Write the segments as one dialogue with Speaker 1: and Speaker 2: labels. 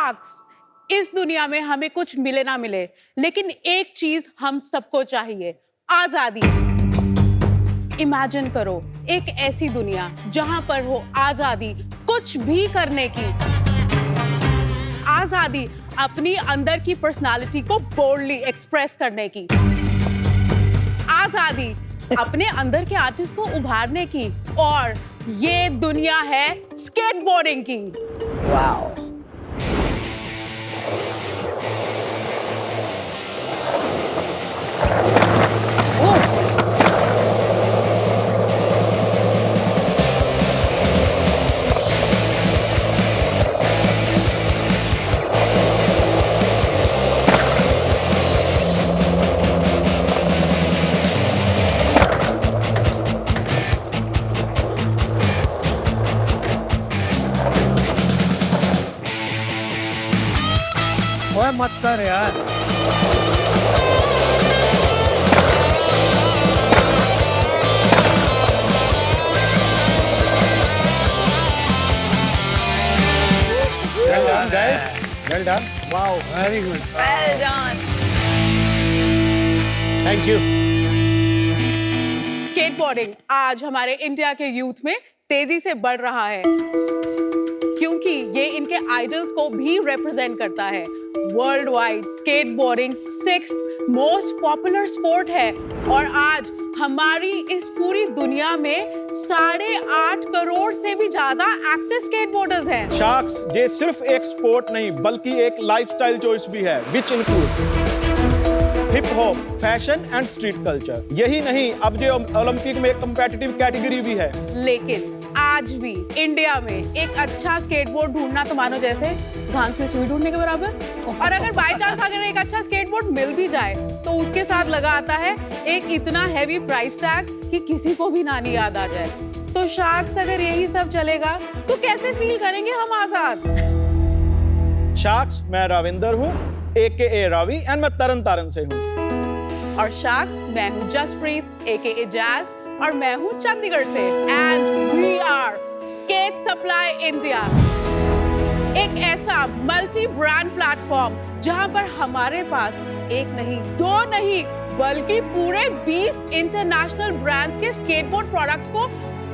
Speaker 1: Sharks, इस दुनिया में हमें कुछ मिले ना मिले, लेकिन एक चीज हम सबको चाहिए, आजादी। इमेजिन करो एक ऐसी दुनिया जहां पर हो आजादी कुछ भी करने की, आजादी अपनी अंदर की पर्सनालिटी को बोल्डली एक्सप्रेस करने की, आजादी अपने अंदर के आर्टिस्ट को उभारने की, और ये दुनिया है स्केटबोर्डिंग की।
Speaker 2: वाओ।
Speaker 3: ओए मत कर यार।
Speaker 4: Well done, guys. Well done.
Speaker 3: Wow, very good.
Speaker 2: Well done.
Speaker 4: Thank you.
Speaker 1: Skateboarding आज हमारे इंडिया के यूथ में तेजी से बढ़ रहा है, क्योंकि ये इनके आइडल्स को भी रिप्रेजेंट करता है। World wide skateboarding 6th most popular sport है, और आज हमारी इस पूरी दुनिया में 8.5 करोड़ से भी ज्यादा एक्टिव स्केटबोर्डर्स हैं।
Speaker 5: शार्क्स ये सिर्फ एक स्पोर्ट नहीं बल्कि एक लाइफस्टाइल चॉइस भी है, which include hip hop, fashion and street culture. यही नहीं, अब जो ओलंपिक में एक कम्पिटिटिव कैटेगरी भी है।
Speaker 1: लेकिन आज भी इंडिया में एक अच्छा स्केटबोर्ड ढूंढना तो मानो जैसे घास में सुई ढूंढने के बराबर। और अगर बाय चांस अगर एक अच्छा स्केटबोर्ड मिल भी जाए तो उसके साथ लगा आता है एक इतना हैवी प्राइस टैग कि किसी को भी नानी याद आ जाए। तो शार्क्स अगर यही सब चलेगा तो कैसे फील करेंगे हम आजाद?
Speaker 5: शार्क्स, मैं रविंदर हूँ AKA रावी, एंड मैं तरन तारण से हूँ।
Speaker 1: और शार्क्स, मैं हूँ जसप्रीत AKA जैज, और मैं हूँ चंडीगढ़ से, and we are Skate Supply India, एक ऐसा मल्टी ब्रांड प्लेटफॉर्म जहां पर हमारे पास एक नहीं, दो नहीं, बल्कि पूरे 20 इंटरनेशनल ब्रांड्स के स्केटबोर्ड प्रोडक्ट्स को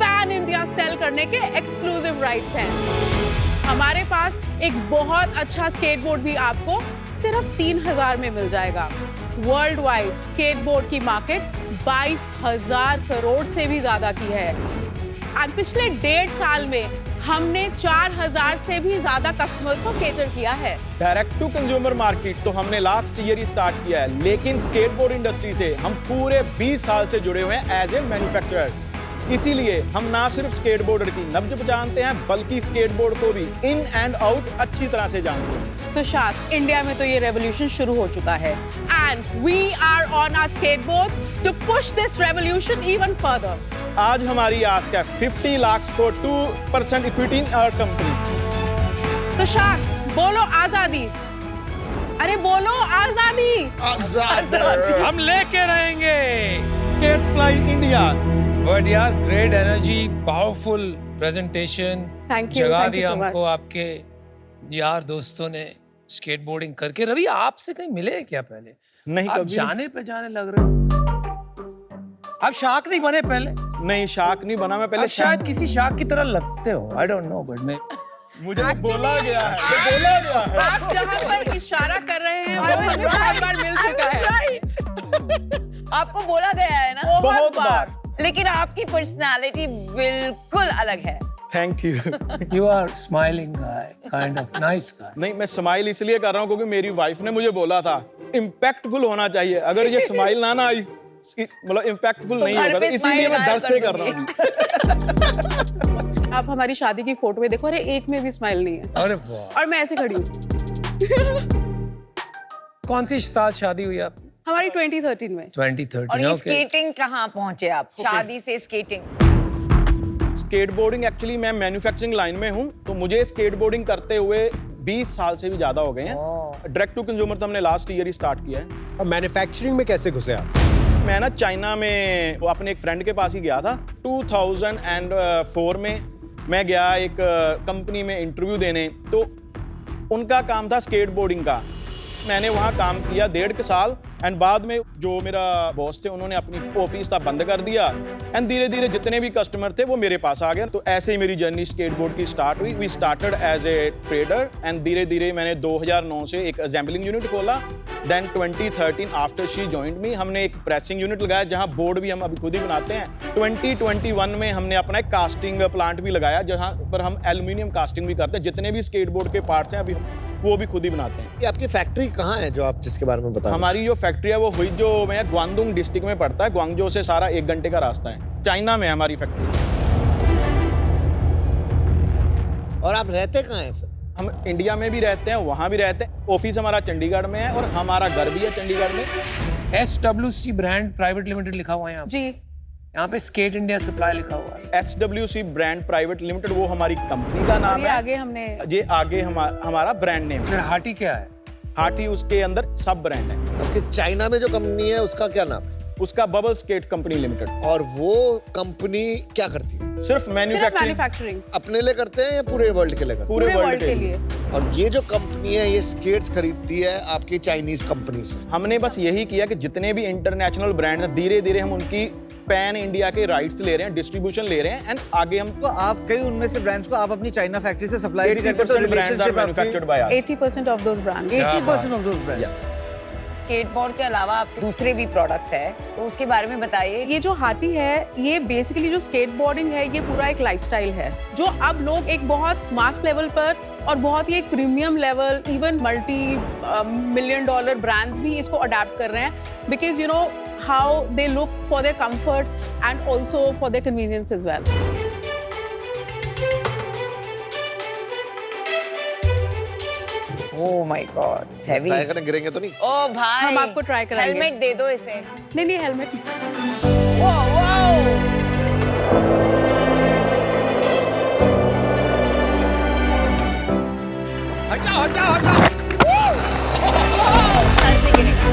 Speaker 1: पैन इंडिया सेल करने के एक्सक्लूसिव राइट्स हैं। हमारे पास एक बहुत अच्छा स्केटबोर्ड भी आपको सिर्फ 3,000 में मिल जाएगा। वर्ल्ड वाइड स्केटबोर्ड की मार्केट 22,000 करोड़ से भी ज्यादा की है, और पिछले 1.5 साल में हमने 4,000 से भी ज्यादा कस्टमर्स को केटर किया है।
Speaker 5: डायरेक्ट टू कंज्यूमर मार्केट तो हमने लास्ट ईयर ही स्टार्ट किया है, लेकिन स्केटबोर्ड इंडस्ट्री से हम पूरे 20 साल से जुड़े हुए हैं एज ए मैन्युफैक्चरर। इसीलिए हम ना सिर्फ स्केटबोर्डर की नब्ज पहचानते हैं बल्कि स्केटबोर्ड को भी इन एंड आउट अच्छी तरह से जानते हैं।
Speaker 1: तो शायद इंडिया में तो ये रेवोल्यूशन शुरू हो चुका है, and we are on our skateboards to push this revolution even further.
Speaker 5: आज हमारी आस्क का 50 लाख को 2% इक्विटी इन आवर कंपनी।
Speaker 1: तो शायद बोलो आजादी, अरे बोलो आजादी।
Speaker 3: हम लेके रहेंगे।
Speaker 5: Skate Supply India.
Speaker 3: बट यार, great energy, powerful presentation,
Speaker 1: Thank you,
Speaker 3: जगा
Speaker 1: thank you
Speaker 3: दिया
Speaker 1: so
Speaker 3: हमको
Speaker 1: much.
Speaker 3: आपके यार दोस्तों ने स्केटबोर्डिंग करके। रवि, आपसे कहीं मिले हैं क्या पहले?
Speaker 5: नहीं,
Speaker 3: आप
Speaker 5: कभी
Speaker 3: जाने पहचाने लग रहे हो। आप शार्क नहीं बने पहले?
Speaker 5: नहीं, शार्क नहीं बना मैं पहले।
Speaker 3: आप शायद किसी शार्क की तरह लगते हो, आई डोंट नो, बट मैं
Speaker 5: मुझे तो बोला गया है, बोला गया है।
Speaker 1: आप जहां पर इशारा कर रहे हैं वो हमें बहुत बार मिल चुका है।
Speaker 2: आपको बोला गया है ना?
Speaker 5: बहुत बार।
Speaker 2: लेकिन आपकी पर्सनालिटी बिल्कुल अलग है।
Speaker 5: Thank you.
Speaker 3: You are smiling guy, kind of nice guy.
Speaker 5: नहीं, मैं स्माइल इसलिए कर रहा हूँ क्योंकि मेरी वाइफ ने मुझे बोला था इम्पैक्टफुल होना चाहिए। अगर ये स्माइल ना आई, मतलब इम्पैक्टफुल नहीं होगा, तो इसीलिए मैं डर से कर रहा हूँ।
Speaker 1: आप हमारी शादी की फोटो में देखो, अरे एक में भी स्माइल नहीं है।
Speaker 3: अरे वाह।
Speaker 1: और मैं ऐसे खड़ी हूँ।
Speaker 3: कौन सी साल शादी हुई आप?
Speaker 1: हमारी 2013 में।
Speaker 3: 2013।
Speaker 2: और ये
Speaker 3: ओके।
Speaker 2: स्केटिंग कहाँ पहुंचे आप? शादी से स्केटिंग।
Speaker 5: स्केटबोर्डिंग एक्चुअली मैं मैन्युफैक्चरिंग लाइन में हूँ, तो मुझे स्केटबोर्डिंग करते हुए 20 साल से भी ज्यादा हो गए हैं। डायरेक्ट टू कंज्यूमर तो हमने लास्ट ईयर ही स्टार्ट किया है।
Speaker 4: अब मैन्युफैक्चरिंग में कैसे घुसे आप?
Speaker 5: मैं ना चाइना में वो अपने एक फ्रेंड के पास ही गया था। 2004 में मैं गया एक कंपनी में इंटरव्यू देने, तो उनका काम था स्केट बोर्डिंग का। मैंने वहाँ काम किया 1.5 साल एंड बाद में जो मेरा बॉस थे उन्होंने अपनी ऑफिस था बंद कर दिया एंड धीरे धीरे जितने भी कस्टमर थे वो मेरे पास आ गए। तो ऐसे ही मेरी जर्नी स्केटबोर्ड की स्टार्ट हुई। We started as a trader and धीरे धीरे मैंने 2009 से एक असेंबलिंग यूनिट खोला। Then 2013 after she joined me हमने एक प्रेसिंग यूनिट लगाया जहाँ बोर्ड भी हम अभी खुद ही बनाते हैं। 2021 में हमने अपना एक कास्टिंग प्लांट भी लगाया जहाँ पर हम एल्यूमिनियम कास्टिंग भी करते हैं। जितने भी स्केटबोर्ड के पार्ट्स हैं अभी वो भी खुद ही बनाते हैं।
Speaker 6: ये आपकी फैक्ट्री कहाँ है जो आप जिसके बारे में बता रहे थे?
Speaker 5: हमारी जो फैक्ट्री है वो हुई जो मैं ग्वांगडोंग डिस्ट्रिक्ट में पड़ता है। ग्वांगजो से सारा 1 घंटे का रास्ता है। चाइना में है हमारी फैक्ट्री।
Speaker 6: और आप रहते कहाँ हैं फिर?
Speaker 5: हम इंडिया में भी रहते हैं, वहाँ भी रहते हैं। ऑफिस हमारा चंडीगढ़ में है और हमारा घर भी है चंडीगढ़ में।
Speaker 3: SWC ब्रांड प्राइवेट लिमिटेड लिखा हुआ है यहाँ पे।
Speaker 1: जी
Speaker 3: यहाँ पे स्केट इंडिया सप्लाई लिखा हुआ है।
Speaker 5: SWC ब्रांड प्राइवेट लिमिटेड वो हमारी कंपनी का नाम
Speaker 1: ये
Speaker 5: है।
Speaker 1: आगे हमने
Speaker 5: ये आगे हमारा ब्रांड नेम
Speaker 3: फिर
Speaker 5: है।
Speaker 3: हाटी क्या है?
Speaker 5: हाटी उसके अंदर सब ब्रांड है।
Speaker 6: आपके चाइना में जो कंपनी है उसका क्या नाम है?
Speaker 5: उसका बबल स्केट कंपनी लिमिटेड।
Speaker 6: और वो कंपनी क्या करती है?
Speaker 5: सिर्फ
Speaker 1: सिर्फ
Speaker 5: मैन्युफैक्चरिंग
Speaker 1: मैन्युफैक्चरिंग
Speaker 6: अपने लिए करते हैं या पूरे वर्ल्ड के लिए करते
Speaker 5: पूरे
Speaker 1: पूरे
Speaker 5: वर्ल्ड
Speaker 1: वर्ल्ड के लिए।
Speaker 6: हैं? और ये जो कंपनी है ये स्केट्स खरीदती है आपकी चाइनीज कंपनी से।
Speaker 5: हमने बस यही किया कि जितने भी इंटरनेशनल ब्रांड हैं धीरे धीरे हम उनकी पैन इंडिया के राइट्स ले रहे हैं, डिस्ट्रीब्यूशन ले रहे हैं एंड आगे हम
Speaker 7: तो आप कई उनमें से ब्रांड्स को आप अपनी चाइना फैक्ट्री से सप्लाई भी करते हो, तो
Speaker 5: 80% brands are
Speaker 7: relationship
Speaker 5: manufactured by us.
Speaker 1: 80% of those brands.
Speaker 7: 80% of those brands.
Speaker 2: Skateboard के अलावा आपके दूसरे भी प्रोडक्ट्स हैं, तो उसके बारे में बताइए।
Speaker 1: ये जो हाटी है ये बेसिकली जो स्केटबोर्डिंग है ये पूरा एक लाइफस्टाइल है जो अब लोग एक बहुत मास लेवल पर और बहुत ही एक premium level even multi $1 million brands भी इसको अडेप्ट कर रहे हैं because you know how they look for their comfort and also for their convenience as well.
Speaker 2: Oh my god, it's heavy.
Speaker 6: Try करें, गिरेंगे तो नहीं?
Speaker 2: ओ भाई,
Speaker 1: हम आपको try कराएंगे।
Speaker 2: हेलमेट दे दो इसे।
Speaker 1: नहीं हेलमेट
Speaker 2: वाओ वाओ,
Speaker 6: हटाओ हटाओ हटाओ।
Speaker 2: सर पे गिरेगा।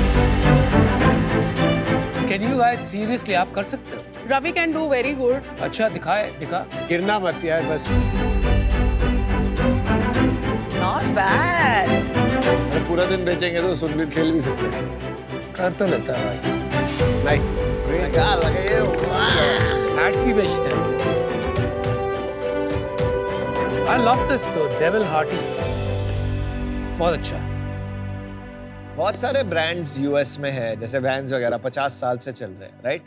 Speaker 3: कैन यू गाइस सीरियसली आप कर सकते हो?
Speaker 1: Ravi can do very good.
Speaker 3: अच्छा दिखा।
Speaker 4: गिरना मत यार बस।
Speaker 2: Not bad.
Speaker 6: अरे पूरा दिन बेचेंगे तो सुनबीर खेल भी सकते हैं।
Speaker 3: कर तो लेता है भाई।
Speaker 4: नाइस।
Speaker 6: क्या लगे ये? वाह।
Speaker 3: हैट्स भी बेचते हैं। आई लव दिस तो डेविल हार्टी। बहुत अच्छा।
Speaker 6: बहुत सारे ब्रांड्स यूएस में है जैसे वैन्स वगैरह 50 साल से चल रहे हैं, राइट?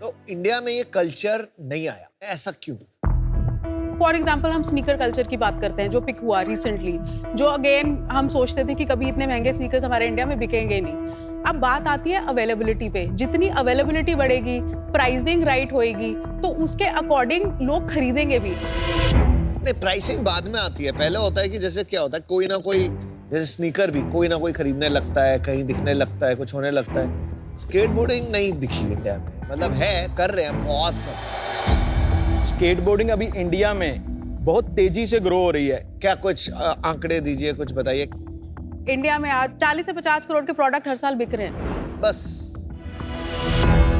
Speaker 6: तो इंडिया में ये कल्चर नहीं आया, ऐसा क्यों?
Speaker 1: फॉर एग्जाम्पल हम स्नीकर कल्चर की बात करते हैं जो पिक हुआ रिसेंटली, जो अगेन हम सोचते थे कि कभी इतने महंगे स्नीकर्स हमारे इंडिया में बिकेंगे नहीं। अब बात आती है अवेलेबिलिटी पे। जितनी अवेलेबिलिटी बढ़ेगी, प्राइसिंग राइट होएगी तो उसके अकॉर्डिंग लोग खरीदेंगे भी।
Speaker 6: नहीं, प्राइसिंग बाद में आती है। पहले होता है कि जैसे क्या होता है, कोई ना कोई, जैसे स्नीकर भी कोई ना कोई खरीदने लगता है, कहीं दिखने लगता है, कुछ होने लगता है। स्केटबोर्डिंग नहीं दिखी इंडिया में, मतलब है, कर रहे हैं, बहुत कर रहे हैं।
Speaker 5: स्केटबोर्डिंग अभी इंडिया में बहुत तेजी से ग्रो हो रही है।
Speaker 6: क्या कुछ आंकड़े दीजिए, कुछ बताइए।
Speaker 1: इंडिया में आज 40 से 50 करोड़ के प्रोडक्ट हर साल बिक रहे हैं।
Speaker 6: बस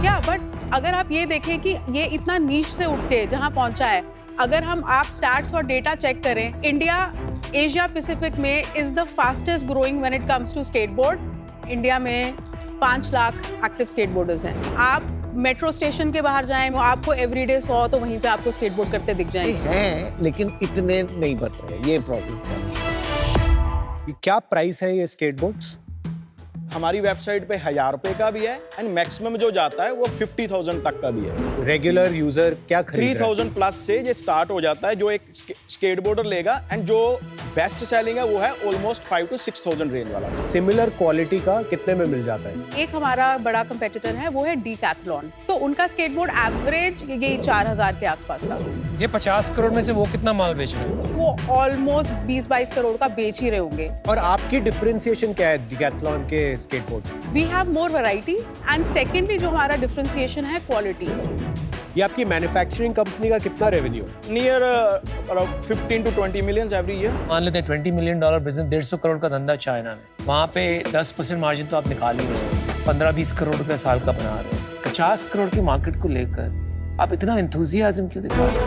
Speaker 1: या बट अगर आप ये देखें कि ये इतना नीश से उठ के जहाँ पहुँचा है, अगर हम आप स्टैट्स और डेटा चेक करें, इंडिया एशिया पैसिफिक में is the fastest growing when it comes to skateboard. India में 5 लाख एक्टिव स्केटबोर्डर्स हैं। आप मेट्रो स्टेशन के बाहर जाएं, आपको एवरीडे 100 तो वहीं पे आपको स्केटबोर्ड करते दिख जाएंगे।
Speaker 6: हैं लेकिन इतने नहीं बन रहे, ये प्रॉब्लम है।
Speaker 4: क्या प्राइस है ये स्केटबोर्ड्स?
Speaker 5: हमारी वेबसाइट पे 1000 रुपए का भी है एंड मैक्सिमम जो जाता है वो 50,000 तक का भी है।
Speaker 4: रेगुलर यूजर क्या खरीद रहा है?
Speaker 5: 3000 प्लस से ये स्टार्ट हो जाता है जो एक स्केटबोर्डर लेगा एंड जो बेस्ट सेलिंग है वो है ऑलमोस्ट 5 to 6,000 रेंज वाला।
Speaker 4: सिमिलर क्वालिटी का कितने में मिल जाता है?
Speaker 1: एक हमारा बड़ा कंपेटिटर है वो है डीकैथलॉन, तो उनका स्केटबोर्ड एवरेज ये 4000 के आसपास का।
Speaker 3: ये 50 करोड़ में से वो कितना माल बेच रहे हैं?
Speaker 1: वो ऑलमोस्ट 20-22 करोड़ का बेच ही रहे होंगे।
Speaker 4: और आपकी डिफरेंशिएशन क्या है डिकैथलॉन के skateboards?
Speaker 1: We have more variety and secondly जो हमारा डिफरेंशिएशन है क्वालिटी।
Speaker 4: ये आपकी मैन्युफैक्चरिंग कंपनी का कितना रेवेन्यू है?
Speaker 5: Near around 15 to 20 million every year.
Speaker 3: मान लेते हैं $20 मिलियन बिजनेस, 150 करोड़ का धंधा चाइना में। वहाँ पे 10% मार्जिन तो आप निकाल ही रहे हो, 15-20 करोड़ रुपया साल का बना रहे हो। 50 करोड़ की मार्केट को लेकर आप इतना एंथुसियाज्म क्यों दिखा रहे हो?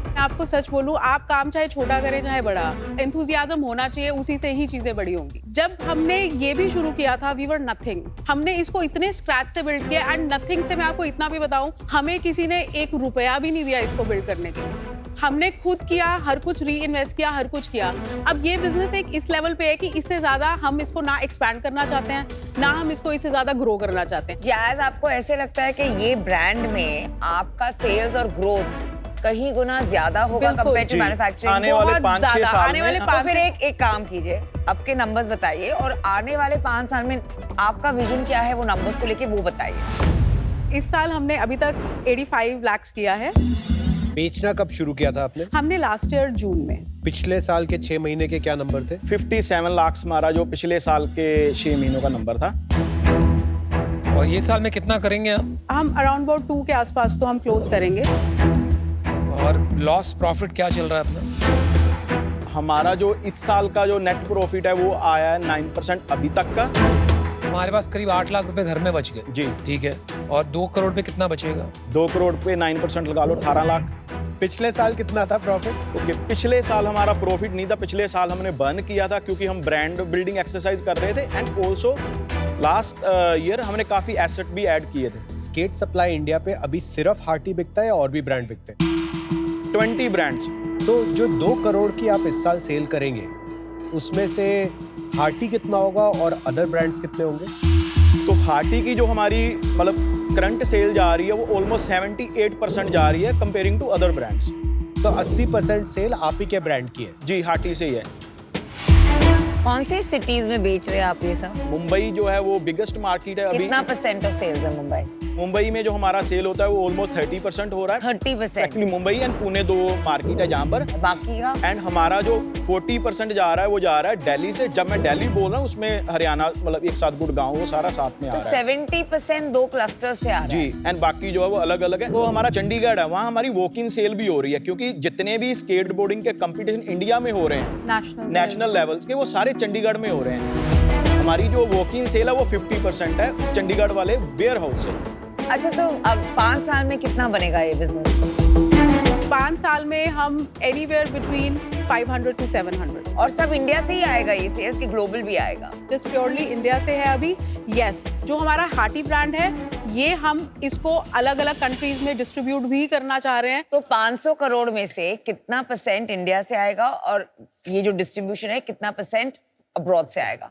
Speaker 1: मैं आपको आपको सच बोलूं, आप काम चाहे छोटा करें चाहे बड़ा, एंथुजियाज्म होना चाहिए, उसी से ही चीजें बड़ी होंगी। जब हमने ये भी शुरू किया था, वी वर नथिंग। हमने इसको इतने स्क्रैच से बिल्ड किया, एंड नथिंग से मैं आपको इतना भी बताऊं, हमें किसी ने 1 रुपया भी नहीं दिया इसको बिल्ड करने के लिए। हमने खुद किया, हर कुछ री इन्वेस्ट किया, हर कुछ किया। अब ये बिजनेस एक इस लेवल पे है कि इससे ज्यादा हम इसको ना एक्सपैंड करना चाहते हैं, ना हम इसको इससे ज्यादा ग्रो करना चाहते हैं।
Speaker 2: जैज, आपको ऐसे लगता है कि ये ब्रांड में आपका सेल्स और ग्रोथ कहीं गुना ज्यादा होगा
Speaker 1: बिल्कुल।
Speaker 2: कंपेयर टू
Speaker 5: जी।
Speaker 2: मैन्युफैक्चरिंग?
Speaker 5: आने वाले 5-6 साल
Speaker 1: आने वाले
Speaker 5: में
Speaker 2: तो फिर एक काम कीजिए, आपके नंबर्स बताइए और आने वाले 5 साल में आपका विजन क्या है, वो नंबर्स को लेके वो बताइए।
Speaker 1: इस साल हमने अभी तक 85 लाख किया है।
Speaker 4: बेचना कब शुरू किया था आपने?
Speaker 1: हमने लास्ट ईयर जून में।
Speaker 4: पिछले साल के 6 महीने के क्या नंबर थे?
Speaker 5: 57 लाख हमारा जो पिछले साल के 6 महीनों का नंबर था।
Speaker 3: और ये साल में कितना करेंगे आप?
Speaker 1: हम अराउंड अबाउट 2 के आसपास तो हम क्लोज करेंगे।
Speaker 3: और लॉस प्रॉफिट क्या चल रहा है अपना?
Speaker 5: हमारा जो इस साल का जो नेट प्रॉफिट है वो आया है 9% अभी तक का।
Speaker 3: हमारे पास करीब 8 लाख रुपए घर में बच गए।
Speaker 5: जी।
Speaker 3: ठीक है। और 2 करोड़ पे कितना बचेगा?
Speaker 5: 2 करोड़ पे 9% लगा लो, 18 लाख।
Speaker 4: पिछले साल कितना था प्रॉफिट?
Speaker 5: ओके, पिछले साल हमारा प्रॉफिट नहीं था, पिछले साल हमने बर्न किया था क्योंकि हम ब्रांड बिल्डिंग एक्सरसाइज कर रहे थे, एंड ऑल्सो लास्ट ईयर हमने काफी एसेट भी ऐड किए थे।
Speaker 4: स्केट सप्लाई इंडिया पे अभी सिर्फ हार्टी बिकता है या और भी ब्रांड बिकते हैं?
Speaker 5: 20 ब्रांड्स।
Speaker 4: तो जो 2 करोड़ की आप इस साल सेल करेंगे, उसमें से हार्टी कितना होगा और अदर ब्रांड्स कितने होंगे?
Speaker 5: तो हार्टी की जो हमारी मतलब करंट सेल जा रही है वो ऑलमोस्ट 78% जा रही है कंपेयरिंग टू अदर ब्रांड्स।
Speaker 4: तो 80% सेल आप ही के ब्रांड की है।
Speaker 5: जी, हार्टी से ही है।
Speaker 2: कौन सी सिटीज में बेच रहे हैं आप ये सब?
Speaker 5: मुंबई जो है वो बिगेस्ट मार्केट है अभी।
Speaker 2: कितना % ऑफ सेल्स है मुंबई?
Speaker 5: मुंबई में जो हमारा सेल होता है वो ऑलमोस्ट 30% हो रहा है।
Speaker 2: 30%?
Speaker 5: Actually Mumbai and Pune 2 market है जहाँ पर।
Speaker 2: बाकी का?
Speaker 5: एंड हमारा जो 40% जा रहा है वो जा रहा है दिल्ली से। जब मैं दिल्ली बोल रहा हूँ उसमें हरियाणा मतलब एक साथ गुड़गांव वो सारा साथ में आ
Speaker 2: तो
Speaker 5: रहा है।
Speaker 2: 70% 2 क्लस्टर से आ रहा है।
Speaker 5: जी, एंड बाकी जो है वो अलग अलग है। वो हमारा चंडीगढ़ है, वहाँ हमारी वॉक इन सेल भी हो रही है क्योंकि जितने भी स्केट बोर्डिंग के कंपटीशन इंडिया में हो रहे हैं नेशनल लेवल्स के, वो सारे चंडीगढ़ में हो रहे हैं। हमारी जो वॉक इन सेल है वो 50% है चंडीगढ़ वाले वेयर हाउस से।
Speaker 2: अच्छा, तो अब 5 साल में कितना बनेगा ये बिजनेस?
Speaker 1: 5 साल में हम एनीवेयर बिटवीन 500 to 700।
Speaker 2: और सब इंडिया से ही आएगा ये सेल्स कि ग्लोबल भी आएगा?
Speaker 1: जस्ट प्योरली इंडिया से है अभी। यस, जो हमारा हार्टी ब्रांड है ये हम इसको अलग अलग कंट्रीज में डिस्ट्रीब्यूट भी करना चाह रहे हैं।
Speaker 2: तो 500 करोड़ में से कितना % इंडिया से आएगा और ये जो डिस्ट्रीब्यूशन है कितना % अब्रॉड से आएगा?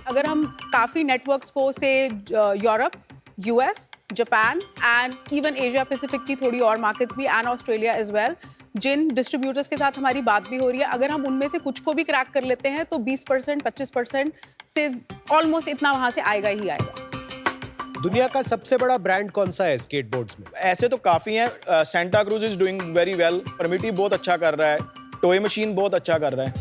Speaker 1: अगर हम काफ़ी नेटवर्क्स को से Europe, US, Japan and even Asia Pacific की थोड़ी और मार्केट्स भी एंड ऑस्ट्रेलिया एज वेल, जिन डिस्ट्रीब्यूटर्स के साथ हमारी बात भी हो रही है, अगर हम उनमें से कुछ को भी क्रैक कर लेते हैं तो 20% 25% से ऑलमोस्ट इतना वहाँ से आएगा ही आएगा।
Speaker 4: दुनिया का सबसे बड़ा ब्रांड कौन सा है स्केटबोर्ड्स में?
Speaker 5: ऐसे तो काफ़ी हैं। Santa Cruz is doing very well, परमिटी बहुत अच्छा कर रहा है, टॉय मशीन बहुत अच्छा कर रहा है।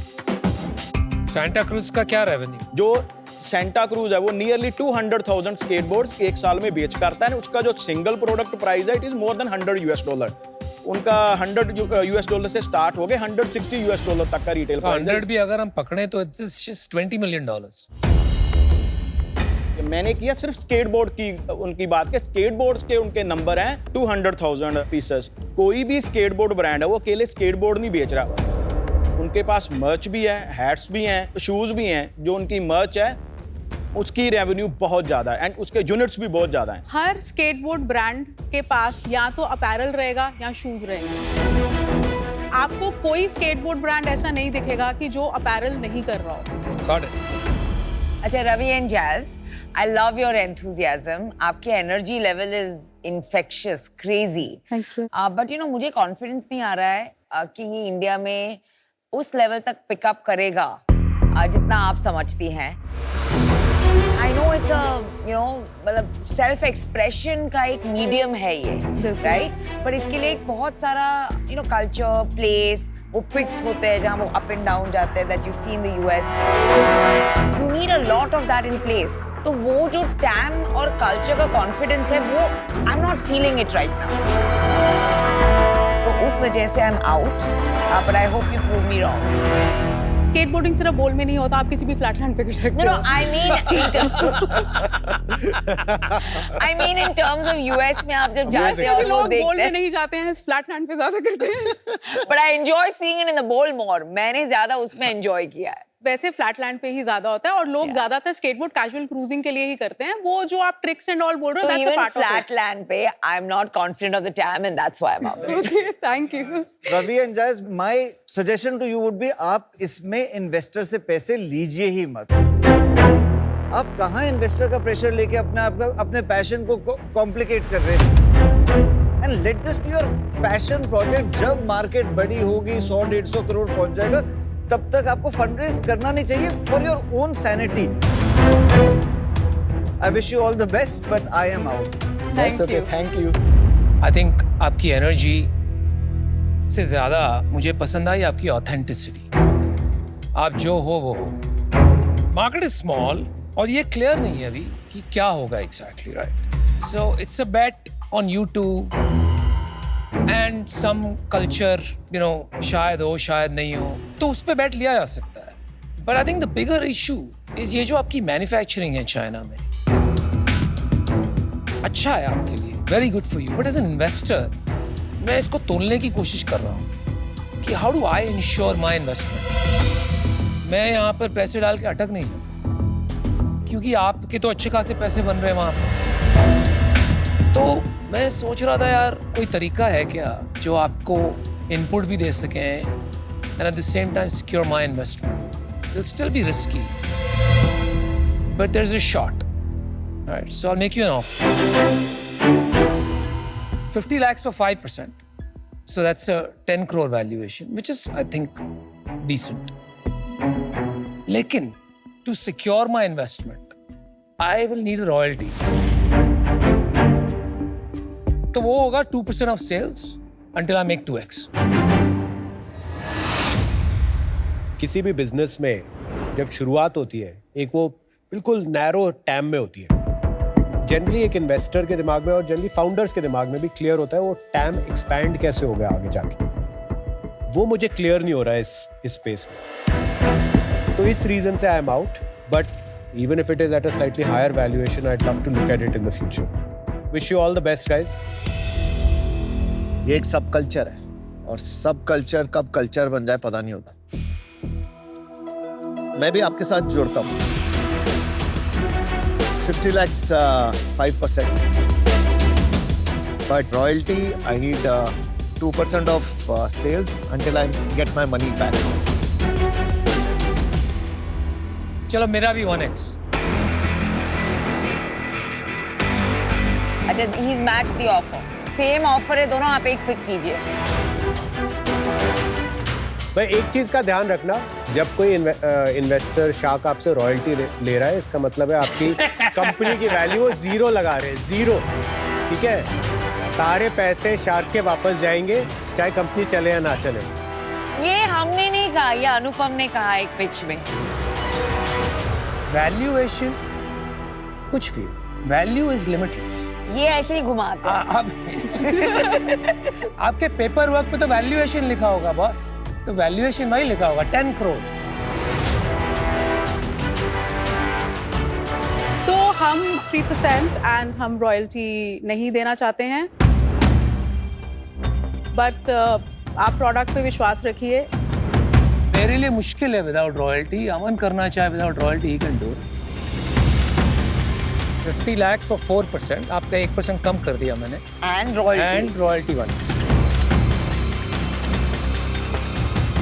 Speaker 3: सैंटा क्रूज का क्या रेवेन्यू?
Speaker 5: जो सेंटा क्रूज है वो नियरली 200,000 स्केटबोर्ड्स एक साल में बेच करता है। उसका जो सिंगल प्रोडक्ट प्राइस है इट इज मोर देन $100। उनका $100 से स्टार्ट हो गए $160 तक का रिटेल प्राइस है।
Speaker 3: 100 भी अगर हम पकड़े तो इट्स जस्ट $20 million।
Speaker 5: मैंने किया सिर्फ स्केटबोर्ड की उनकी बात के, स्केटबोर्ड्स के उनके नंबर हैं 200,000 पीसेस। कोई भी स्केटबोर्ड ब्रांड है वो अकेले स्केटबोर्ड नहीं बेच रहा, उनके पास मर्च भी है, हैट्स भी हैं, शूज भी हैं। जो उनकी मर्च है उसकी रेवेन्यू बहुत ज़्यादा है एंड उसके यूनिट्स भी बहुत ज़्यादा हैं।
Speaker 1: हर स्केटबोर्ड ब्रांड के पास या तो अपैरल रहेगा या शूज रहेगा। आपको कोई स्केटबोर्ड ब्रांड ऐसा नहीं दिखेगा कि जो अपैरल नहीं कर रहा हो।
Speaker 3: Got it।
Speaker 2: अच्छा, Ravi and Jazz, I love your enthusiasm. आपकी energy level is infectious, crazy.
Speaker 1: Thank you.
Speaker 2: But you know मुझे कॉन्फिडेंस नहीं आ रहा है कि ये इंडिया में उस लेवल तक पिकअप करेगा जितना आप समझती हैं। आई नो इट्स मतलब सेल्फ एक्सप्रेशन का एक मीडियम है ये, राइट? पर इसके लिए एक बहुत सारा कल्चर, प्लेस, वो पिट्स होते हैं जहाँ वो अप एंड डाउन जाते हैं, that you see in the US. You need a lot of that in place. तो वो जो टैम और कल्चर का कॉन्फिडेंस है वो I am not feeling it right now. तो उस वजह से I am out, but I hope you prove me wrong.
Speaker 1: Skateboarding सिर्फ बोल में नहीं होता, आप किसी भी फ्लैट लैंड पे कर सकते
Speaker 2: No,
Speaker 1: हो।
Speaker 2: no, I mean in terms of US में आप जब जाते हो
Speaker 1: वैसे भी
Speaker 2: और वो
Speaker 1: लोग बोल
Speaker 2: देखते
Speaker 1: में
Speaker 2: हैं,
Speaker 1: नहीं जाते हैं, फ्लैट लैंड पे ज्यादा करते हैं।
Speaker 2: but I enjoy seeing it in the bowl more. मैंने ज्यादा उसमें enjoy किया है।
Speaker 1: वैसे फ्लैट लैंड पे ही ज्यादा होता है और लोग ज्यादातर स्केटबोर्ड कैजुअल क्रूजिंग के लिए ही करते हैं। वो जो आप ट्रिक्स एंड ऑल बोल रहे हो,
Speaker 2: So
Speaker 1: that's a
Speaker 2: even
Speaker 1: part of
Speaker 2: flat land पे, I'm not confident of the TAM and that's why I'm out.
Speaker 1: It. Okay, thank you.
Speaker 7: Ravi and Jazz, my suggestion to you would be आप इसमें investor से पैसे लीजिए ही मत। आप कहाँ investor का प्रेशर लेके अपने पैशन को कॉम्प्लिकेट कर रहे हैं? And let this be your passion project. जब मार्केट बड़ी होगी, 100-150 करोड़ पहुंच जाएगा, तब तक आपको फंडरेज करना नहीं चाहिए for your own sanity. I wish you all the best, but I am out.
Speaker 1: Thank you.
Speaker 5: Thank you.
Speaker 3: I think आपकी एनर्जी से ज्यादा मुझे पसंद आई आपकी ऑथेंटिसिटी। आप जो हो वो हो। मार्केट इज स्मॉल और ये क्लियर नहीं है अभी कि क्या होगा exactly, right? So it's a bet on you two and some culture, you know, शायद हो शायद नहीं हो, तो उस पर बेट लिया जा सकता है। But I think the bigger issue is ये जो आपकी मैन्युफैक्चरिंग है चाइना में, अच्छा है आपके लिए, very good for you, but as an investor मैं इसको तोलने की कोशिश कर रहा हूँ कि how do I ensure my investment. मैं यहाँ पर पैसे डाल के अटक नहीं हूँ, क्योंकि आपके तो अच्छे खासे पैसे बन रहे हैं वहाँ पर। तो मैं सोच रहा था यार कोई तरीका है क्या जो आपको इनपुट भी दे सकें and at the same time secure my investment. It will still be risky but there is a shot, right? So I will make you an offer 50 lakhs for 5%. So that's a 10 crore valuation, which is, I think, decent. Lekin, to secure my investment, I will need a royalty. तो वो होगा 2% of sales until I make 2x.
Speaker 4: किसी भी business में जब शुरुआत होती है, एक वो बिल्कुल नैरो टैम में होती है। जनरली एक इन्वेस्टर के दिमाग में और जनरली फाउंडर्स के दिमाग में भी क्लियर होता है वो टैम एक्सपैंड कैसे हो गया आगे जाके। वो मुझे क्लियर नहीं हो रहा है इस स्पेस में। तो इस रीजन से I am out, but even if it is at a slightly higher valuation, I love to look at it in the future. Wish you all the best guys.
Speaker 6: ये एक सब कल्चर है और सब कल्चर कब culture बन जाए पता नहीं होता। मैं भी आपके साथ जुड़ता हूँ। 50 lakhs 5%, but royalty I need 2% of sales until I get my money back.
Speaker 3: चलो मेरा भी 1x.
Speaker 2: अच्छा, he's matched the offer. Same offer है दोनों, आप एक पिक कीजिए।
Speaker 4: भाई एक चीज का ध्यान रखना, जब कोई इन्वेस्टर शार्क आपसे रॉयल्टी ले रहा है, इसका मतलब है आपकी कंपनी की वैल्यू जीरो लगा रहे हैं, जीरो। ठीक है, सारे पैसे शार्क के वापस जाएंगे, चाहे कंपनी चले या ना चले।
Speaker 2: ये हमने नहीं कहा, ये अनुपम ने कहा एक पिच में।
Speaker 3: वैल्यूएशन कुछ भी, वैल्यू इज लिमिटलेस।
Speaker 2: ये ऐसे ही घुमाते हैं।
Speaker 3: आपके पेपर वर्क पे तो वैल्यूएशन लिखा होगा बॉस, तो वैल्यूएशन वही लिखा होगा 10 crores।
Speaker 1: तो हम 3% एंड हम रॉयल्टी नहीं देना चाहते हैं, बट आप प्रोडक्ट पे विश्वास रखिए।
Speaker 3: मेरे लिए मुश्किल है विदाउट रॉयल्टी। अमन करना चाहे without royalty he can do. 50 lakhs for 4%, आपका 1% कम कर दिया मैंने,
Speaker 2: and royalty.
Speaker 3: And royalty 1%।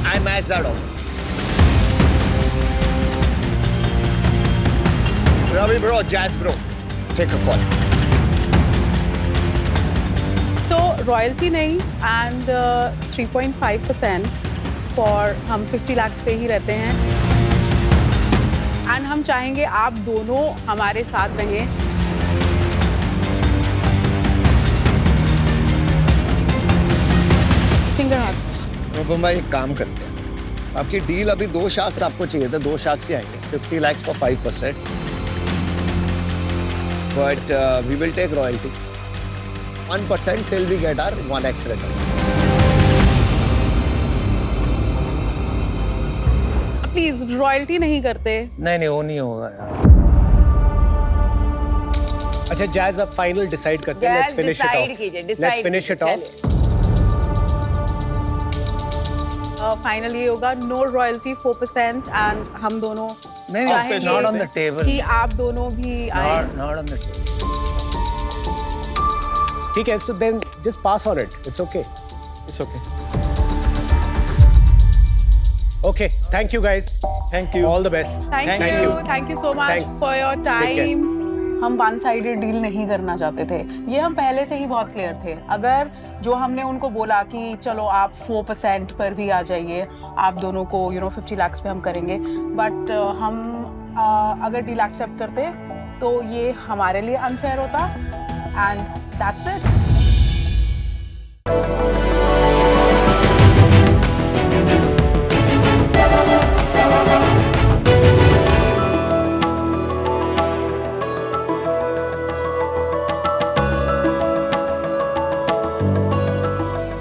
Speaker 6: I match that offer. Ravi bro, Jazz bro, take a call.
Speaker 1: So royalty नहीं एंड 3.5% फॉर हम 50 lakhs पे ही रहते हैं, एंड हम चाहेंगे आप दोनों हमारे साथ रहें। Finger hugs.
Speaker 6: अनुपम भाई एक काम करते हैं, आपकी डील अभी 2 शार्क्स आपको चाहिए थे, 2 शार्क्स ही आएंगे। 50 lakhs for 5%, but we will take royalty 1% till we get our 1x return.
Speaker 1: Please royalty नहीं करते।
Speaker 3: नहीं वो नहीं होगा यार।
Speaker 4: अच्छा जैज, अब फाइनल डिसाइड करते हैं। Let's finish it of. Let's finish it of.
Speaker 1: Final ये होगा नो रॉयल्टी 4% एंड हम दोनों
Speaker 3: नहीं
Speaker 1: चाहेंगे
Speaker 3: नॉट ऑन द टेबल।
Speaker 1: कि आप दोनों भी आए।
Speaker 3: Not on the table.
Speaker 4: ठीक है, so then just pass on it, it's okay.
Speaker 5: It's okay.
Speaker 4: Okay, thank you guys,
Speaker 5: thank you.
Speaker 4: All the best.
Speaker 1: Thank you so much
Speaker 4: Thanks.
Speaker 1: For your
Speaker 4: Take care.
Speaker 1: Time. हम one sided deal नहीं करना चाहते थे, ये हम पहले से ही बहुत क्लियर थे। अगर जो हमने उनको बोला कि चलो आप 4% पर भी आ जाइए, आप दोनों को 50 लाख पे हम करेंगे, बट हम अगर डील एक्सेप्ट करते तो ये हमारे लिए अनफेयर होता एंड दैट्स इट।